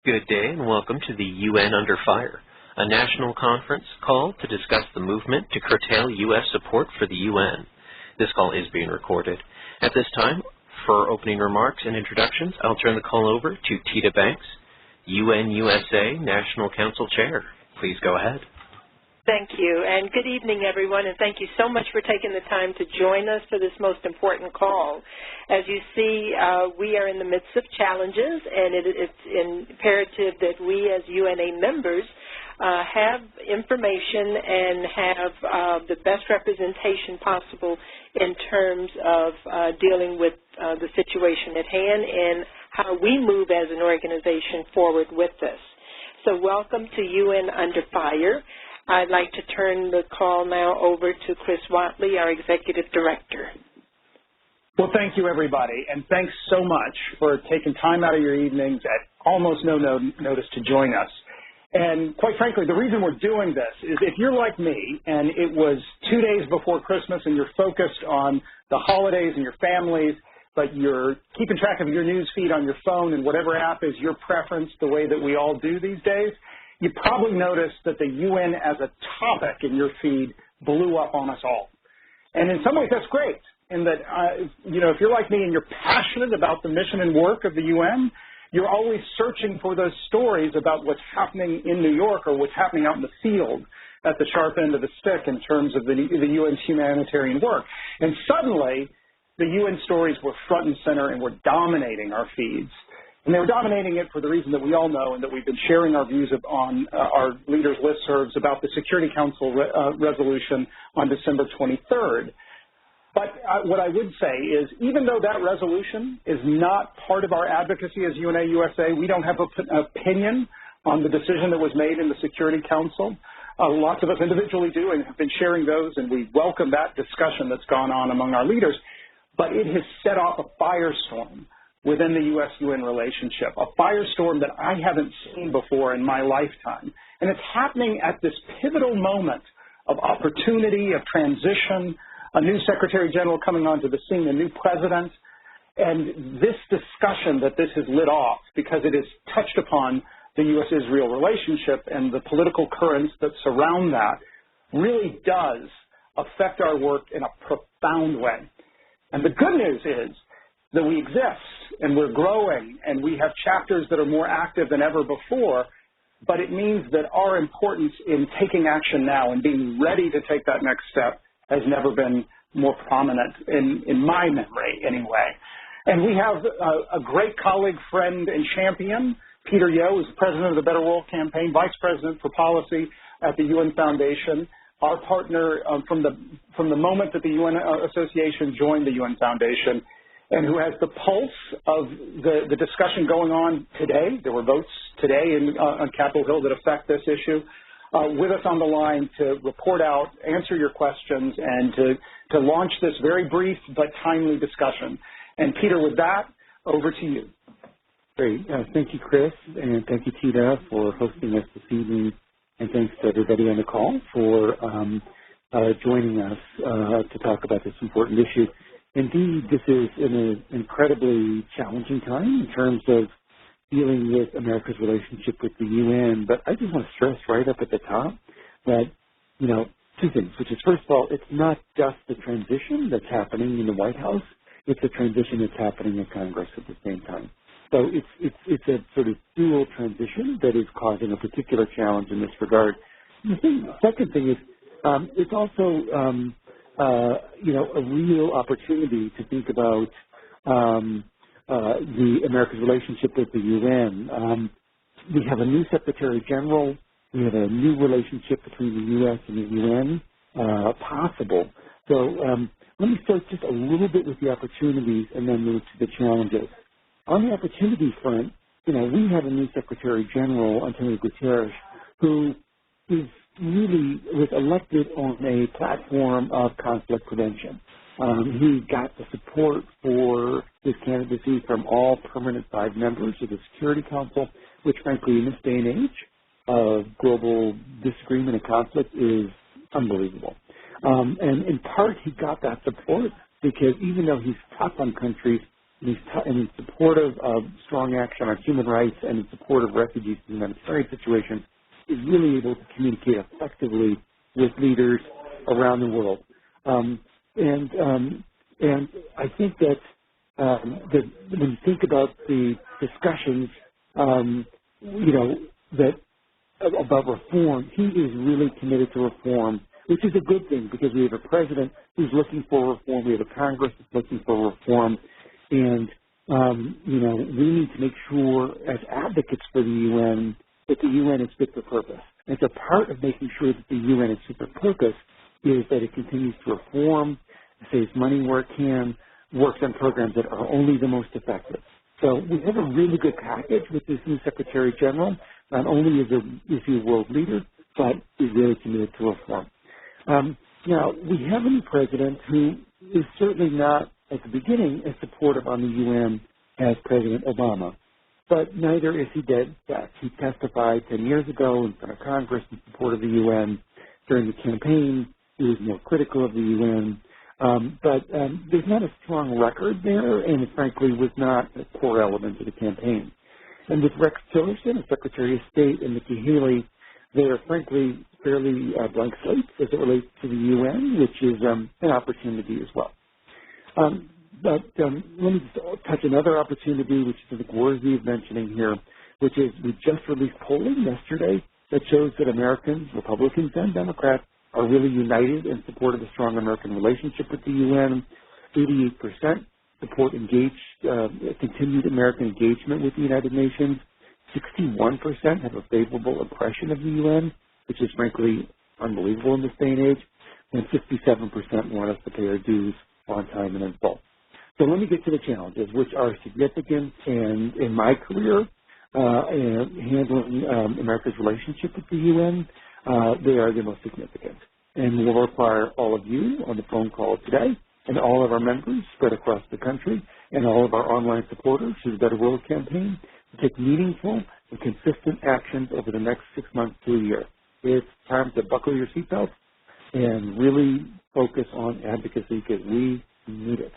Good day and welcome to the UN Under Fire, a national conference call to discuss the movement to curtail U.S. support for the UN. This call is being recorded. At this time, for opening remarks and introductions, I'll turn the call over to Tita Banks, UN USA National Council Chair. Please go ahead. Thank you, and good evening, everyone, and thank you so much for taking the time to join us for this most important call. As you see, we are in the midst of challenges, and it's imperative that we as UNA members have information and have the best representation possible in terms of dealing with the situation at hand and how we move as an organization forward with this. So welcome to UN Under Fire. I'd like to turn the call now over to Chris Whatley, our Executive Director. Well, thank you, everybody, and thanks so much for taking time out of your evenings at almost no notice to join us. And quite frankly, the reason we're doing this is if you're like me and it was 2 days before Christmas and you're focused on the holidays and your families, but you're keeping track of your news feed on your phone and whatever app is your preference, the way that we all do these days, you probably noticed that the UN as a topic in your feed blew up on us all. And in some ways, that's great, in that, if you're like me and you're passionate about the mission and work of the UN, you're always searching for those stories about what's happening in New York or what's happening out in the field at the sharp end of the stick in terms of the UN's humanitarian work. And suddenly, the UN stories were front and center and were dominating our feeds. And they were dominating it for the reason that we all know and that we've been sharing our views on our leaders' listservs about the Security Council resolution on December 23rd. But what I would say is even though that resolution is not part of our advocacy as UNA USA, we don't have an opinion on the decision that was made in the Security Council. Lots of us individually do and have been sharing those, and we welcome that discussion that's gone on among our leaders. But it has set off a firestorm within the U.S.-UN relationship, a firestorm that I haven't seen before in my lifetime. And it's happening at this pivotal moment of opportunity, of transition, a new Secretary General coming onto the scene, a new president. And this discussion that this has lit off, because it has touched upon the U.S.-Israel relationship and the political currents that surround that, really does affect our work in a profound way. And the good news is that we exist and we're growing and we have chapters that are more active than ever before, but it means that our importance in taking action now and being ready to take that next step has never been more prominent in my memory anyway. And we have a great colleague, friend, and champion. Peter Yo is president of the Better World Campaign, vice president for policy at the UN Foundation, our partner from the moment that the UN Association joined the UN Foundation, and who has the pulse of the discussion going on today. There were votes today on Capitol Hill that affect this issue. With us on the line to report out, answer your questions, and to launch this very brief but timely discussion. And Peter, with that, over to you. Great. Thank you, Chris, and thank you, Tita, for hosting us this evening. And thanks to everybody on the call for joining us to talk about this important issue. Indeed, this is an incredibly challenging time in terms of dealing with America's relationship with the UN. But I just want to stress right up at the top that, two things, which is, first of all, it's not just the transition that's happening in the White House. It's a transition that's happening in Congress at the same time. So it's a sort of dual transition that is causing a particular challenge in this regard. The second thing is it's also a real opportunity to think about the America's relationship with the UN. We have a new Secretary General. We have a new relationship between the U.S. and the UN possible. So let me start just a little bit with the opportunities and then move to the challenges. On the opportunity front, we have a new Secretary General, Antonio Guterres, who was elected on a platform of conflict prevention. He got the support for his candidacy from all permanent 5 members of the Security Council, which frankly in this day and age of global disagreement and conflict is unbelievable. And in part he got that support because even though he's tough on countries and he's supportive of strong action on human rights and in support of refugees in the humanitarian situation, is really able to communicate effectively with leaders around the world. And I think that when you think about the discussions, about reform, he is really committed to reform, which is a good thing because we have a president who's looking for reform. We have a Congress that's looking for reform. And, we need to make sure as advocates for the UN that the UN is fit for purpose. And so part of making sure that the UN is fit for purpose is that it continues to reform, saves money where it can, works on programs that are only the most effective. So we have a really good package with this new Secretary General. Not only is he a world leader, but is really committed to reform. Now, we have a new president who is certainly not, at the beginning, as supportive on the UN as President Obama. But neither is he dead set. He testified 10 years ago in front of Congress in support of the UN. During the campaign, he was more critical of the UN. But there's not a strong record there, and it frankly was not a core element of the campaign. And with Rex Tillerson, as Secretary of State, and Nikki Haley, they are frankly fairly blank slates as it relates to the UN, which is an opportunity as well. But let me just touch another opportunity, which is I think worthy of mentioning here, which is we just released polling yesterday that shows that Americans, Republicans and Democrats, are really united in support of a strong American relationship with the UN. 88% support continued American engagement with the United Nations. 61% have a favorable impression of the UN, which is frankly unbelievable in this day and age. And 57% want us to pay our dues on time and in full. So let me get to the challenges, which are significant. And in my career, handling America's relationship with the UN, they are the most significant. And will require all of you on the phone call today and all of our members spread across the country and all of our online supporters through the Better World campaign to take meaningful and consistent actions over the next 6 months to a year. It's time to buckle your seatbelts and really focus on advocacy because we need it.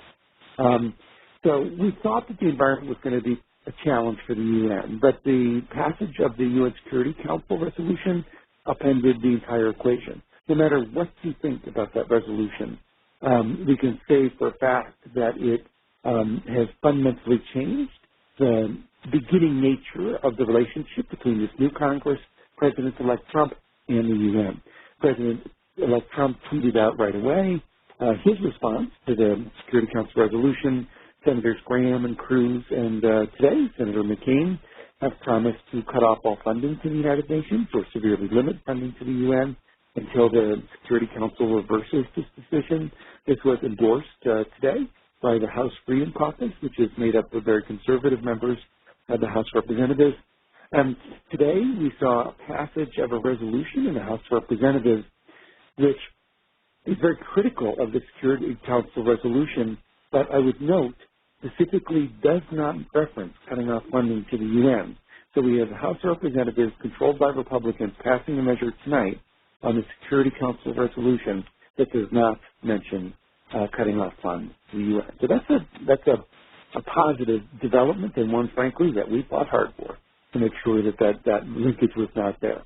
So we thought that the environment was going to be a challenge for the UN, but the passage of the UN Security Council resolution upended the entire equation. No matter what you think about that resolution, we can say for a fact that it has fundamentally changed the beginning nature of the relationship between this new Congress, President-elect Trump, and the UN. President-elect Trump tweeted out right away his response to the Security Council resolution. Senators Graham and Cruz and today Senator McCain have promised to cut off all funding to the United Nations or severely limit funding to the UN until the Security Council reverses this decision. This was endorsed today by the House Freedom Caucus, which is made up of very conservative members of the House of Representatives. And today we saw a passage of a resolution in the House of Representatives which is very critical of the Security Council resolution, but I would note specifically does not reference cutting off funding to the UN. So we have the House of Representatives controlled by Republicans passing a measure tonight on the Security Council resolution that does not mention cutting off funds to the UN. So that's a positive development and one, frankly, that we fought hard for to make sure that linkage was not there.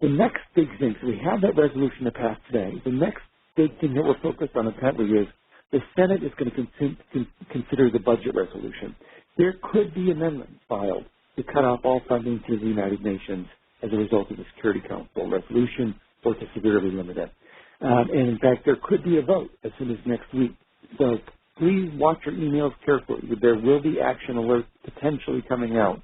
The next big thing, so we have that resolution to pass today. The next big thing that we're focused on intently is the Senate is going to consider the budget resolution. There could be amendments filed to cut off all funding to the United Nations as a result of the Security Council resolution or to severely limit it. And in fact, there could be a vote as soon as next week. So please watch your emails carefully. There will be action alerts potentially coming out.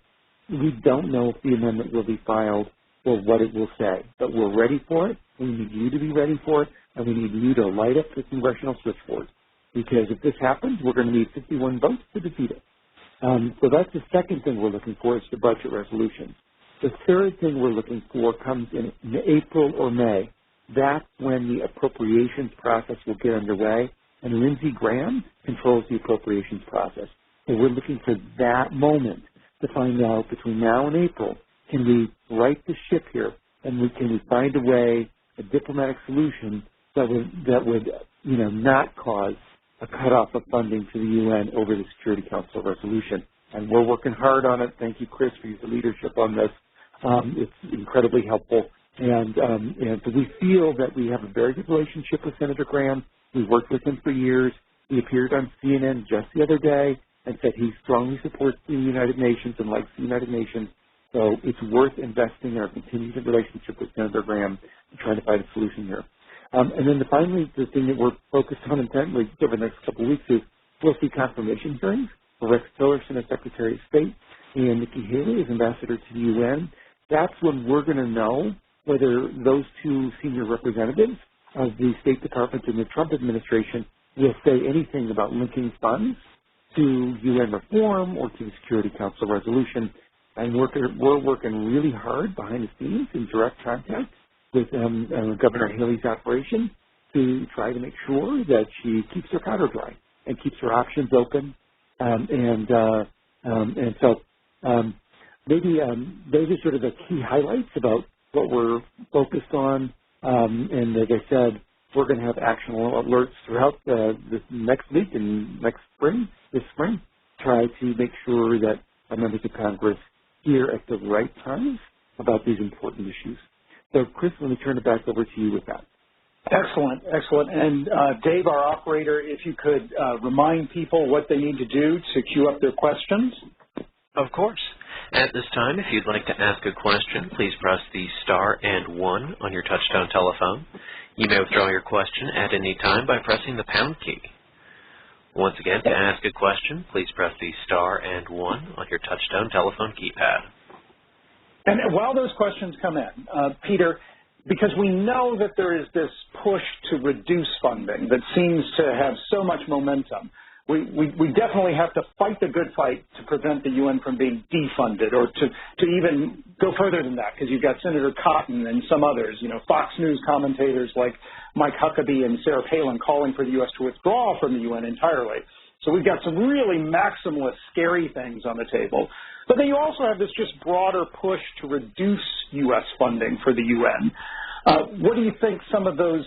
We don't know if the amendment will be filed or what it will say, but we're ready for it. We need you to be ready for it, and we need you to light up the congressional switchboard. Because if this happens, we're going to need 51 votes to defeat it. So that's the second thing we're looking for is the budget resolution. The third thing we're looking for comes in April or May. That's when the appropriations process will get underway, and Lindsey Graham controls the appropriations process. So we're looking for that moment to find out between now and April, can we right the ship here, and can we find a way, a diplomatic solution that would not cause a cutoff of funding to the UN over the Security Council resolution. And we're working hard on it. Thank you, Chris, for your leadership on this. It's incredibly helpful. And we feel that we have a very good relationship with Senator Graham. We've worked with him for years. He appeared on CNN just the other day and said he strongly supports the United Nations and likes the United Nations. So it's worth investing in our continued relationship with Senator Graham and trying to find a solution here. And then finally, the thing that we're focused on intently over the next couple of weeks is we'll see confirmation hearings for Rex Tillerson as Secretary of State and Nikki Haley as Ambassador to the UN. That's when we're going to know whether those two senior representatives of the State Department and the Trump administration will say anything about linking funds to UN reform or to the Security Council resolution. And we're working really hard behind the scenes in direct contact with Governor Haley's operation to try to make sure that she keeps her powder dry and keeps her options open. So maybe those are sort of the key highlights about what we're focused on. And as I said, we're going to have actionable alerts throughout this next week and this spring, try to make sure that our members of Congress hear at the right times about these important issues. So, Chris, let me turn it back over to you with that. Excellent, excellent. And Dave, our operator, if you could remind people what they need to do to queue up their questions. Of course. At this time, if you'd like to ask a question, please press the star and 1 on your touchtone telephone. You may withdraw your question at any time by pressing the pound key. Once again, to ask a question, please press the star and 1 on your touchtone telephone keypad. And while those questions come in, Peter, because we know that there is this push to reduce funding that seems to have so much momentum, we definitely have to fight the good fight to prevent the UN from being defunded, or to even go further than that, because you've got Senator Cotton and some others, Fox News commentators like Mike Huckabee and Sarah Palin calling for the U.S. to withdraw from the UN entirely. So we've got some really maximalist, scary things on the table. But then you also have this just broader push to reduce U.S. funding for the UN. What do you think some of those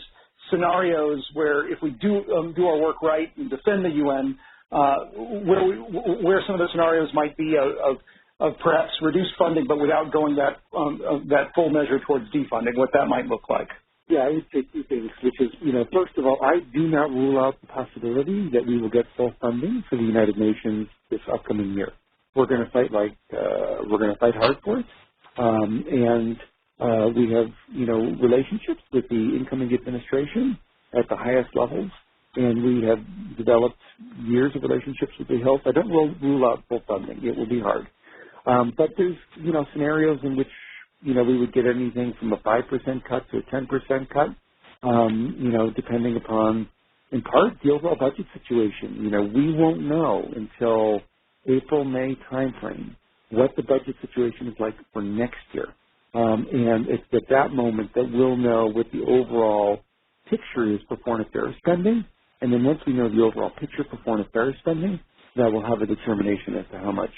scenarios where, if we do our work right and defend the UN, where some of those scenarios might be of perhaps reduced funding, but without going that full measure towards defunding, what that might look like? Yeah, I would say two things, which is, first of all, I do not rule out the possibility that we will get full funding for the United Nations this upcoming year. We're going to fight hard for it, and we have, relationships with the incoming administration at the highest levels, and we have developed years of relationships with the Hills. I don't rule out full funding. It will be hard. But there's, scenarios in which, we would get anything from a 5% cut to a 10% cut, depending upon, in part, the overall budget situation. We won't know until April, May timeframe what the budget situation is like for next year. And it's at that moment that we'll know what the overall picture is for foreign affairs spending. And then once we know the overall picture for foreign affairs spending, that will have a determination as to how much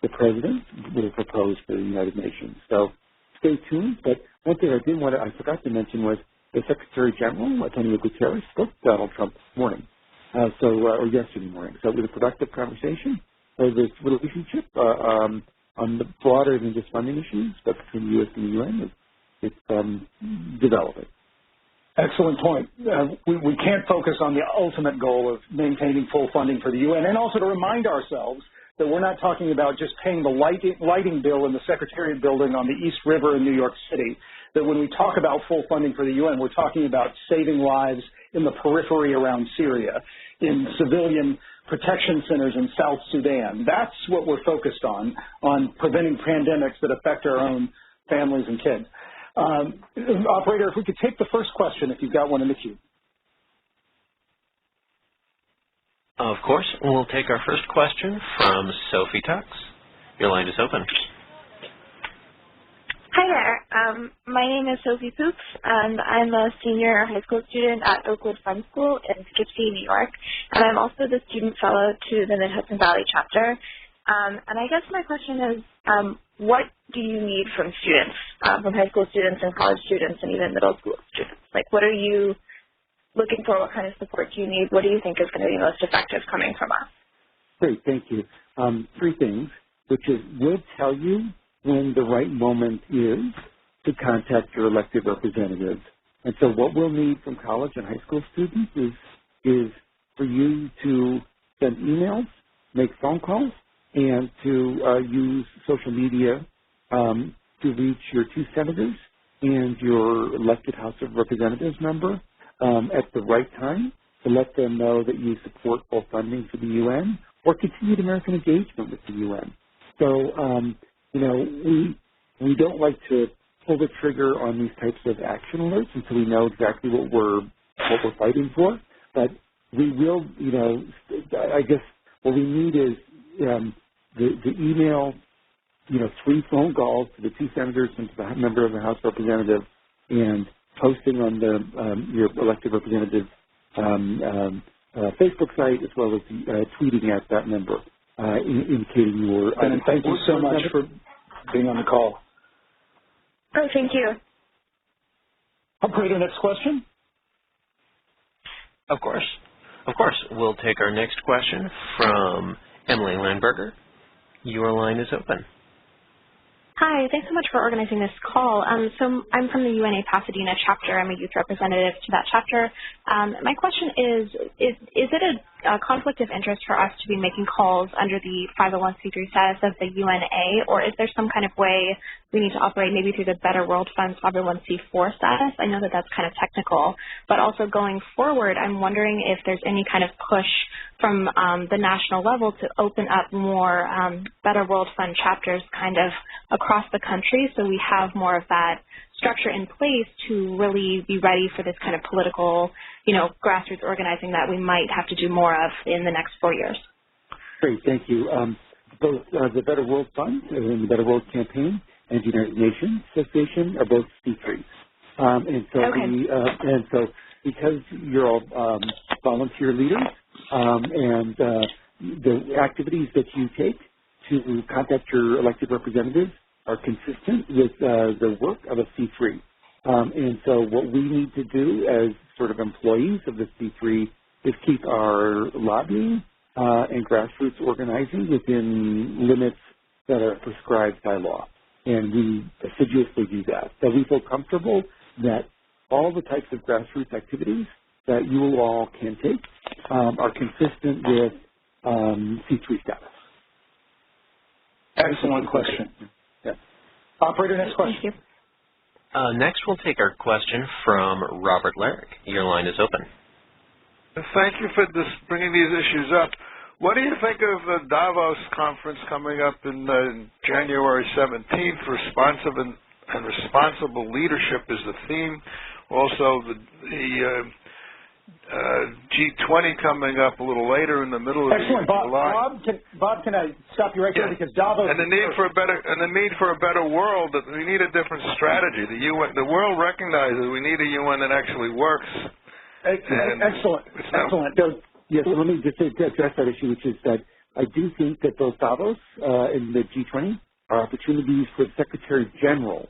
the president will propose for the United Nations. So stay tuned. But one thing I forgot to mention was the Secretary General, Antonio Guterres, spoke to Donald Trump this morning, or yesterday morning. So it was a productive conversation. So this relationship on the broader than just funding issues, but between the U.S. and the UN, it's developing. Excellent point. We can't focus on the ultimate goal of maintaining full funding for the UN, and also to remind ourselves that we're not talking about just paying the lighting bill in the Secretariat building on the East River in New York City, that when we talk about full funding for the UN, we're talking about saving lives in the periphery around Syria, in civilian protection centers in South Sudan. That's what we're focused on preventing pandemics that affect our own families and kids. Operator, if we could take the first question, if you've got one in the queue. Of course. We'll take our first question from Sophie Tux. Your line is open. Hi there. My name is Sophie Poops, and I'm a senior high school student at Oakwood Fun School in Poughkeepsie, New York, and I'm also the student fellow to the Mid-Hudson Valley chapter. And I guess my question is, what do you need from students, from high school students and college students and even middle school students? Like, what are you looking for what kind of support do you need? What do you think is going to be most effective coming from us? Great, thank you. Three things, which is we'll tell you when the right moment is to contact your elected representatives. And so what we'll need from college and high school students is for you to send emails, make phone calls, and to use social media to reach your 2 senators and your elected House of Representatives member at the right time to let them know that you support full funding for the UN or continued American engagement with the UN. So, we don't like to pull the trigger on these types of action alerts until we know exactly what we're fighting for. But we will, I guess what we need is the email, 3 phone calls to the 2 senators and to the member of the House of Representatives, and posting on the your elected representative Facebook site, as well as tweeting at that member, indicating your. And thank you so much for being on the call. Oh, thank you. Operator, next question. Of course. We'll take our next question from Emily Landberger. Your line is open. Hi, thanks so much for organizing this call. So I'm from the UNA Pasadena chapter. I'm a youth representative to that chapter. My question is it a conflict of interest for us to be making calls under the 501c3 status of the UNA, or is there some kind of way we need to operate maybe through the Better World Fund's 501c4 status? I know that that's kind of technical, but also going forward, I'm wondering if there's any kind of push from the national level to open up more Better World Fund chapters kind of across the country, so we have more of that structure in place to really be ready for this kind of political, grassroots organizing that we might have to do more of in the next 4 years. Great, thank you. Both the Better World Fund and the Better World Campaign and the United Nations Association are both C3s. And so because you're all volunteer leaders, and the activities that you take to contact your elected representatives are consistent with the work of a C3. And so what we need to do as sort of employees of the C3 is keep our lobbying and grassroots organizing within limits that are prescribed by law. And we assiduously do that. So we feel comfortable that all the types of grassroots activities that you all can take are consistent with C3 status. Excellent question. Yeah. Operator, next question. Thank you. Next, we'll take our question from Robert Larrick. Your line is open. Thank you for bringing these issues up. What do you think of the Davos conference coming up in January 17th? Responsive and responsible leadership is the theme. Also, the G20 coming up a little later in the middle of Excellent, July. Bob, can I stop you right there, because Davos and the need for a better world. That we need a different strategy. The world recognizes we need a UN that actually works. Excellent. Yes, let me just address that issue, which is that I do think that both Davos and the G20 are opportunities for the Secretary General,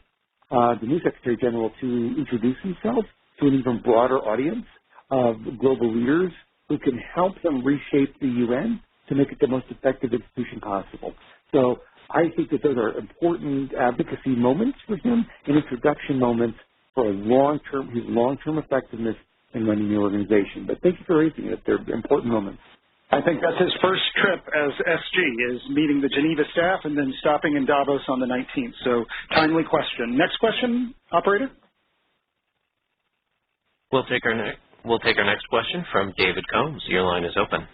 the new Secretary General, to introduce himself to an even broader audience of global leaders who can help them reshape the UN to make it the most effective institution possible. So I think that those are important advocacy moments for him and introduction moments for his long-term effectiveness in running the organization. But thank you for raising it. They're important moments. I think that's his first trip as SG, is meeting the Geneva staff and then stopping in Davos on the 19th. So timely question. Next question, operator. We'll take our next question from David Combs. Your line is open.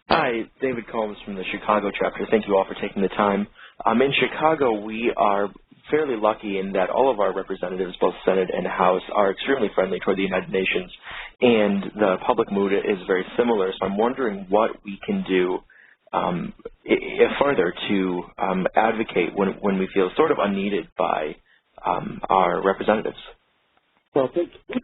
Hi, David Combs from the Chicago chapter. Thank you all for taking the time. In Chicago, we are fairly lucky in that all of our representatives, both Senate and House, are extremely friendly toward the United Nations, and the public mood is very similar. So I'm wondering what we can do further to advocate when we feel sort of unneeded by our representatives. Well, thank you.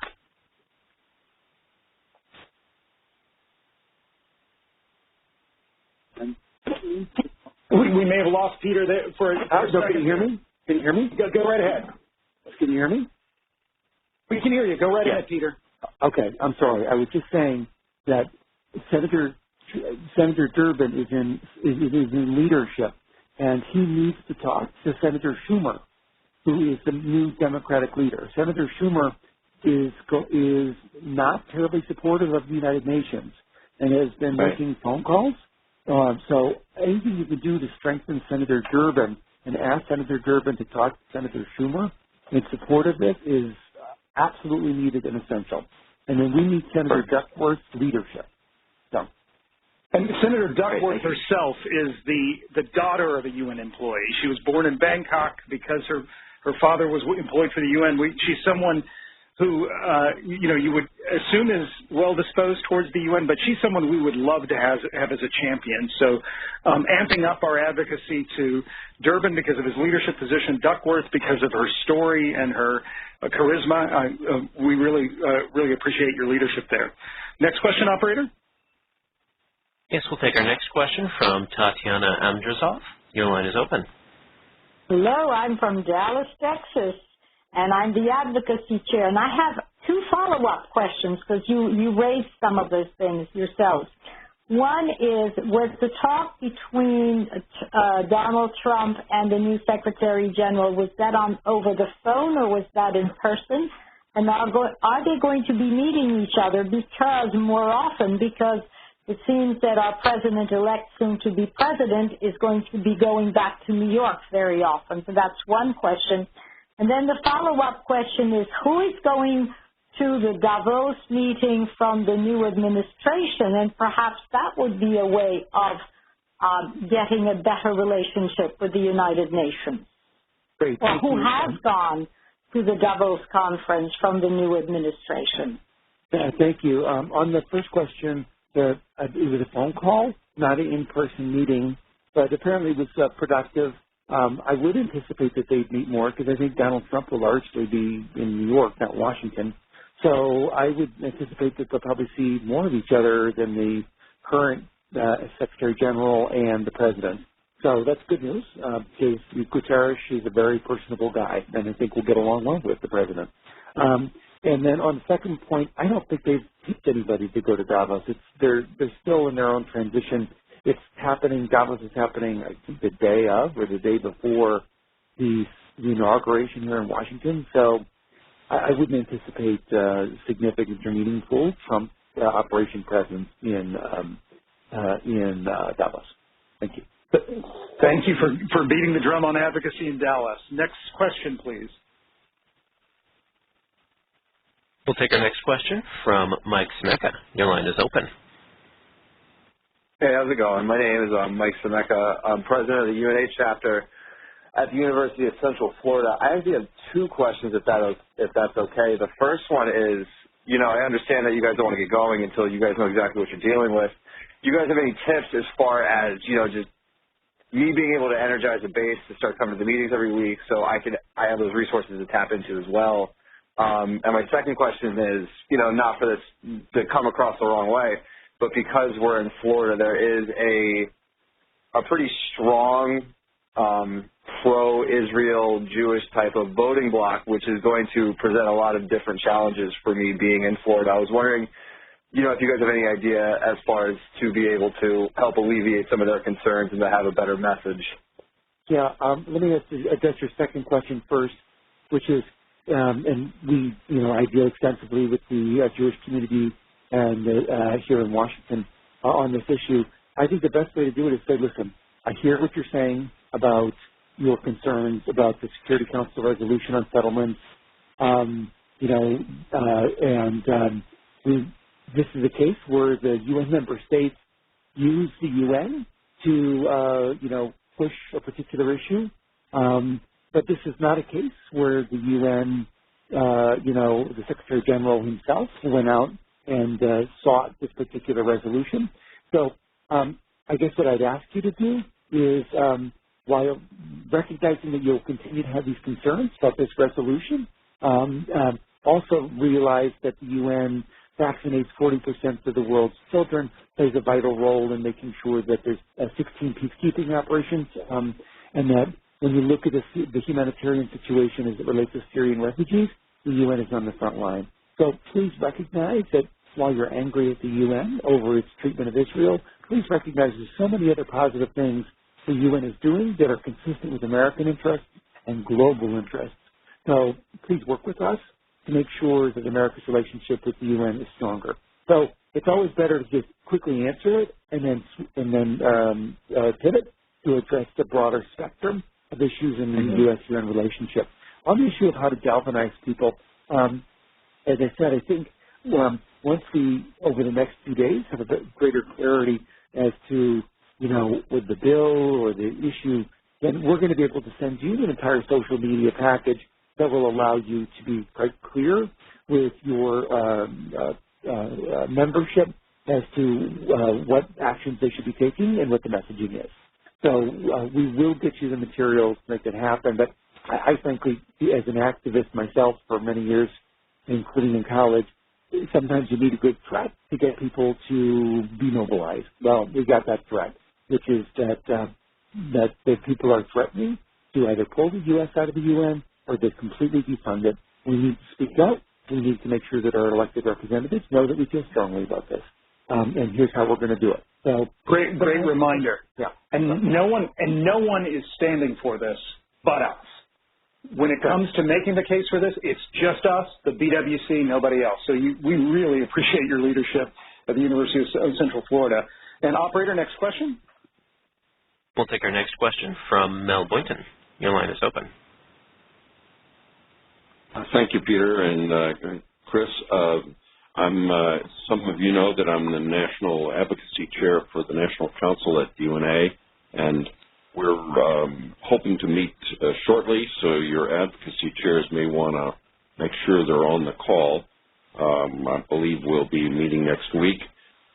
We may have lost Peter there for a second. Can you hear me? Can you hear me? Go right ahead. Can you hear me? We can hear you. Go right ahead, Peter. Okay, I'm sorry. I was just saying that Senator Durbin is in leadership, and he needs to talk to Senator Schumer, who is the new Democratic leader. Senator Schumer is not terribly supportive of the United Nations and has been making phone calls. So anything you can do to strengthen Senator Durbin and ask Senator Durbin to talk to Senator Schumer in support of this is absolutely needed and essential. And then we need Senator Duckworth's leadership. So. And Senator Duckworth herself is the daughter of a UN employee. She was born in Bangkok because her father was employed for the UN. She's someone who, you would assume is well-disposed towards the UN, but she's someone we would love to have as a champion. So amping up our advocacy to Durbin because of his leadership position, Duckworth because of her story and her charisma, we really appreciate your leadership there. Next question, operator. Yes, we'll take our next question from Tatiana Andrzejov. Your line is open. Hello, I'm from Dallas, Texas, and I'm the advocacy chair. And I have two follow-up questions because you raised some of those things yourselves. One is, was the talk between Donald Trump and the new Secretary General, was that over the phone or was that in person? And are they going to be meeting each other more often because it seems that our president-elect, soon-to-be president, is going to be going back to New York very often. So that's one question. And then the follow-up question is, who is going to the Davos meeting from the new administration? And perhaps that would be a way of getting a better relationship with the United Nations. Great. Or who has gone to the Davos conference from the new administration? Thank you. On the first question, it was a phone call, not an in-person meeting, but apparently it was productive. I would anticipate that they'd meet more because I think Donald Trump will largely be in New York, not Washington. So I would anticipate that they'll probably see more of each other than the current Secretary General and the President. So that's good news because Guterres is a very personable guy, and I think we'll get along well with the President. And then on the second point, I don't think they've picked anybody to go to Davos. They're still in their own transition. It's happening, Davos is happening, I think, the day of or the day before the inauguration here in Washington. So I wouldn't anticipate significant or meaningful Trump operation presence in Davos. Thank you. Thank you for beating the drum on advocacy in Dallas. Next question, please. We'll take our next question from Mike Seneca. Your line is open. Hey, how's it going? My name is Mike Seneca. I'm president of the UNA chapter at the University of Central Florida. I actually have two questions, if that's okay. The first one is, I understand that you guys don't want to get going until you guys know exactly what you're dealing with. Do you guys have any tips as far as, just me being able to energize a base to start coming to the meetings every week so I have those resources to tap into as well? And my second question is, not for this to come across the wrong way, but because we're in Florida, there is a pretty strong pro-Israel Jewish type of voting bloc, which is going to present a lot of different challenges for me being in Florida. I was wondering, if you guys have any idea as far as to be able to help alleviate some of their concerns and to have a better message. Yeah, let me address your second question first, which is, and I deal extensively with the Jewish community and here in Washington on this issue. I think the best way to do it is say, listen, I hear what you're saying about your concerns about the Security Council resolution on settlements, this is a case where the UN member states use the UN to, push a particular issue. But this is not a case where the UN, the Secretary General himself went out and sought this particular resolution. So I guess what I'd ask you to do is, while recognizing that you'll continue to have these concerns about this resolution, also realize that the UN vaccinates 40% of the world's children, plays a vital role in making sure that there's 16 peacekeeping operations, and that when you look at the humanitarian situation as it relates to Syrian refugees, the UN is on the front line. So please recognize that while you're angry at the UN over its treatment of Israel, please recognize there's so many other positive things the UN is doing that are consistent with American interests and global interests. So please work with us to make sure that America's relationship with the UN is stronger. So it's always better to just quickly answer it and then pivot to address the broader spectrum of issues in the U.S.-UN relationship. On the issue of how to galvanize people, as I said, I think once we, over the next few days, have a bit greater clarity as to, with the bill or the issue, then we're going to be able to send you an entire social media package that will allow you to be quite clear with your membership as to what actions they should be taking and what the messaging is. So we will get you the materials to make it happen. But I frankly, as an activist myself for many years, including in college, sometimes you need a good threat to get people to be mobilized. Well, we got that threat, which is that people are threatening to either pull the U.S. out of the UN or to completely defund it. We need to speak up. We need to make sure that our elected representatives know that we feel strongly about this. And here's how we're going to do it. So great reminder. Yeah. And no one is standing for this but us. When it comes to making the case for this, it's just us, the BWC, nobody else. So we really appreciate your leadership at the University of Central Florida. And operator, next question. We'll take our next question from Mel Boynton. Your line is open. Thank you, Peter and Chris. Some of you know that I'm the National Advocacy Chair for the National Council at UNA, and we're hoping to meet shortly, so your advocacy chairs may want to make sure they're on the call. I believe we'll be meeting next week,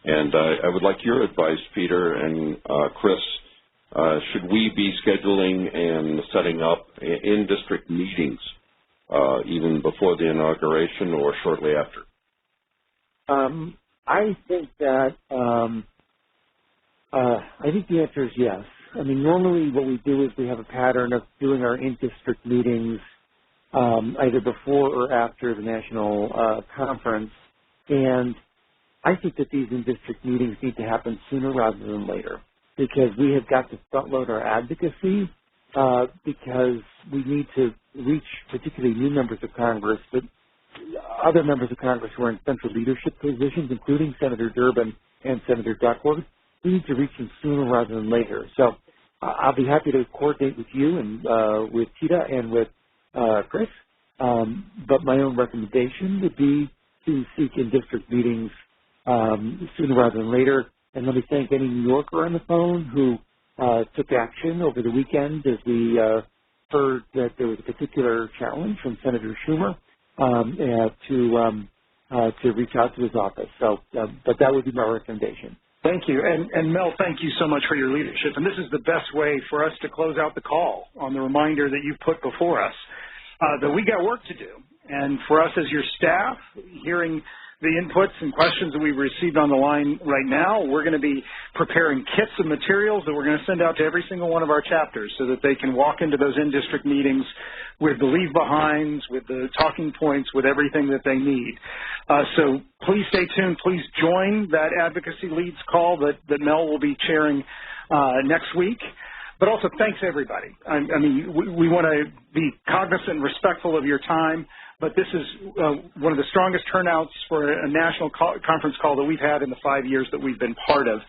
and I would like your advice, Peter and Chris. Should we be scheduling and setting up in-district meetings even before the inauguration or shortly after? I think that I think the answer is yes. I mean, normally what we do is we have a pattern of doing our in-district meetings either before or after the national conference, and I think that these in-district meetings need to happen sooner rather than later because we have got to front-load our advocacy because we need to reach particularly new members of Congress, but other members of Congress who are in central leadership positions, including Senator Durbin and Senator Duckworth. We need to reach them sooner rather than later. So I'll be happy to coordinate with you and with Tita and with Chris. But my own recommendation would be to seek in-district meetings sooner rather than later. And let me thank any New Yorker on the phone who took action over the weekend as we heard that there was a particular challenge from Senator Schumer to reach out to his office. So, but that would be my recommendation. Thank you. And Mel, thank you so much for your leadership. And this is the best way for us to close out the call on the reminder that you put before us that we got work to do. And for us as your staff, hearing the inputs and questions that we've received on the line right now, we're going to be preparing kits of materials that we're going to send out to every single one of our chapters so that they can walk into those in-district meetings with the leave-behinds, with the talking points, with everything that they need. So please stay tuned. Please join that Advocacy Leads call that Mel will be chairing next week. But also, thanks, everybody. I mean, we want to be cognizant and respectful of your time, but this is one of the strongest turnouts for a national conference call that we've had in the 5 years that we've been part of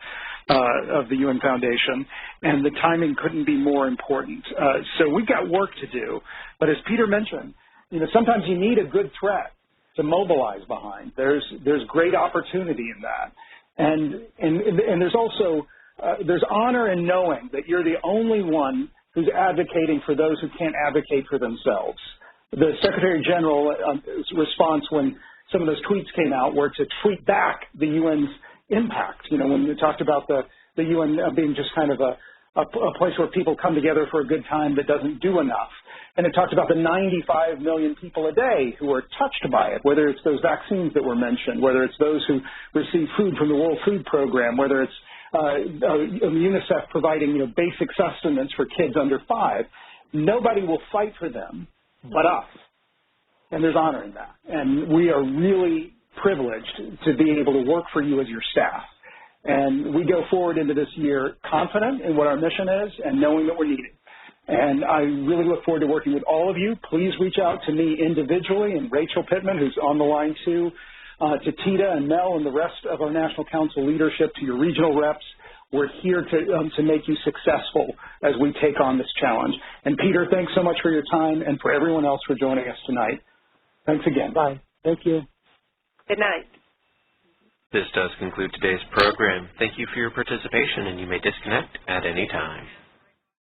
the UN Foundation, and the timing couldn't be more important. So we've got work to do, but as Peter mentioned, sometimes you need a good threat to mobilize behind. There's great opportunity in that, and there's also there's honor in knowing that you're the only one who's advocating for those who can't advocate for themselves. The Secretary General's response when some of those tweets came out were to tweet back the UN's impact. When we talked about the UN being just kind of a place where people come together for a good time that doesn't do enough. And it talked about the 95 million people a day who are touched by it, whether it's those vaccines that were mentioned, whether it's those who receive food from the World Food Program, whether it's UNICEF providing basic sustenance for kids under 5. Nobody will fight for them but us. and there's honor in that. And we are really privileged to be able to work for you as your staff. And we go forward into this year confident in what our mission is and knowing that we're needed. And I really look forward to working with all of you. Please reach out to me individually and Rachel Pittman, who's on the line too, to Tita and Mel and the rest of our National Council leadership, to your regional reps. We're here to make you successful as we take on this challenge. And Peter, thanks so much for your time and for everyone else for joining us tonight. Thanks again. Bye. Thank you. Good night. This does conclude today's program. Thank you for your participation, and you may disconnect at any time.